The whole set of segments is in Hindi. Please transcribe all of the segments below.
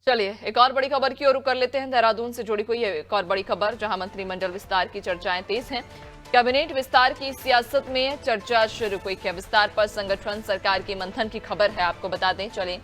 चलिए एक और बड़ी खबर की ओर रुख कर लेते हैं। देहरादून से जुड़ी हुई एक और बड़ी खबर, जहां मंत्रिमंडल विस्तार की चर्चाएं तेज हैं। कैबिनेट विस्तार की सियासत में चर्चा शुरू हुई है। विस्तार पर संगठन सरकार की मंथन की खबर है, आपको बता दें। चले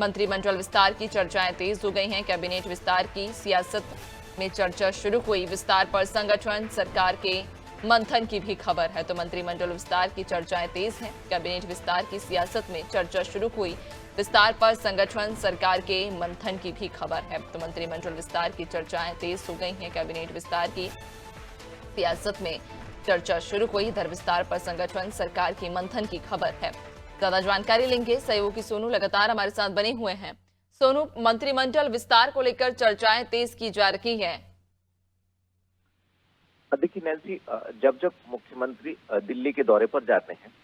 मंत्रिमंडल विस्तार की चर्चाएं तेज हो गई हैं। कैबिनेट विस्तार की सियासत में चर्चा शुरू हुई। विस्तार पर संगठन सरकार के मंथन की भी खबर है। तो मंत्रिमंडल विस्तार की चर्चाएं तेज हैं। कैबिनेट विस्तार की सियासत में चर्चा शुरू हुई। विस्तार पर संगठन सरकार के मंथन की भी खबर है। तो मंत्रिमंडल विस्तार की चर्चाएं तेज हो गई हैं। कैबिनेट विस्तार की सियासत में चर्चा शुरू हुई। इधर विस्तार पर संगठन सरकार की मंथन की खबर है। ज्यादा जानकारी लेंगे सहयोगी सोनू लगातार हमारे साथ बने हुए हैं। सोनू, मंत्रिमंडल विस्तार को लेकर चर्चाएं तेज की जा रही है। देखिए नैन्सी, जब जब मुख्यमंत्री दिल्ली के दौरे पर जाते हैं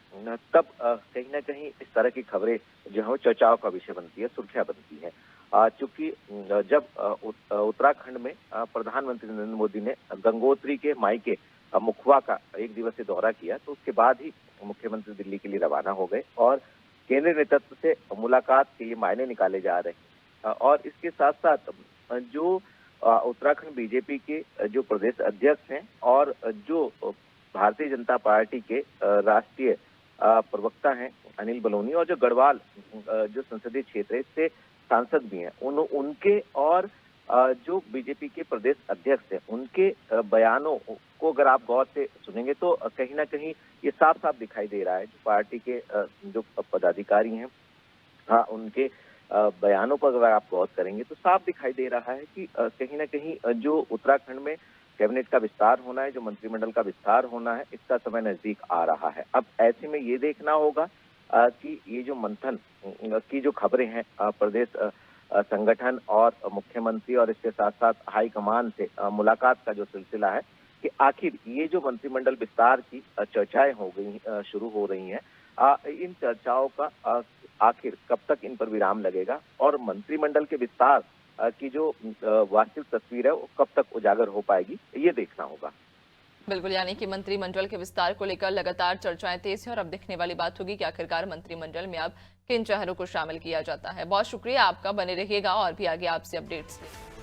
तब कहीं ना कहीं इस तरह की खबरें जो है वो चर्चाओं का विषय बनती है, सुर्खियां बनती है। चूंकि जब उत्तराखंड में प्रधानमंत्री नरेंद्र मोदी ने गंगोत्री के मायके मुखवा का एक दिवसीय दौरा किया, तो उसके बाद ही मुख्यमंत्री दिल्ली के लिए रवाना हो गए और केंद्रीय नेतृत्व से मुलाकात के ये मायने निकाले जा रहे हैं। और इसके साथ साथ जो उत्तराखंड बीजेपी के जो प्रदेश अध्यक्ष हैं और जो भारतीय जनता पार्टी के राष्ट्रीय प्रवक्ता हैं अनिल बलूनी, और जो गढ़वाल जो संसदीय क्षेत्र है इससे सांसद भी हैं, उनके और जो बीजेपी के प्रदेश अध्यक्ष हैं उनके बयानों को अगर आप गौर से सुनेंगे तो कहीं ना कहीं ये साफ साफ दिखाई दे रहा है। जो पार्टी के जो पदाधिकारी हैं, हाँ, उनके बयानों पर अगर आप गौर करेंगे तो साफ दिखाई दे रहा है कि कहीं ना कहीं जो उत्तराखंड में कैबिनेट का विस्तार होना है, जो मंत्रिमंडल का विस्तार होना है, इसका समय नजदीक आ रहा है। अब ऐसे में ये देखना होगा कि ये जो मंथन की जो खबरें हैं प्रदेश संगठन और मुख्यमंत्री और इसके साथ साथ हाईकमान से मुलाकात का जो सिलसिला है, कि आखिर ये जो मंत्रिमंडल विस्तार की चर्चाएं हो गई शुरू हो रही हैं, इन चर्चाओं का आखिर कब तक इन पर विराम लगेगा और मंत्रिमंडल के विस्तार की जो वास्तविक तस्वीर है वो कब तक उजागर हो पाएगी, ये देखना होगा। बिल्कुल, यानी कि मंत्रिमंडल के विस्तार को लेकर लगातार चर्चाएं तेज हैं और अब देखने वाली बात होगी कि आखिरकार मंत्रिमंडल में अब किन चेहरों को शामिल किया जाता है। बहुत शुक्रिया आपका, बने रहिएगा और भी आगे आपसे अपडेट्स लें।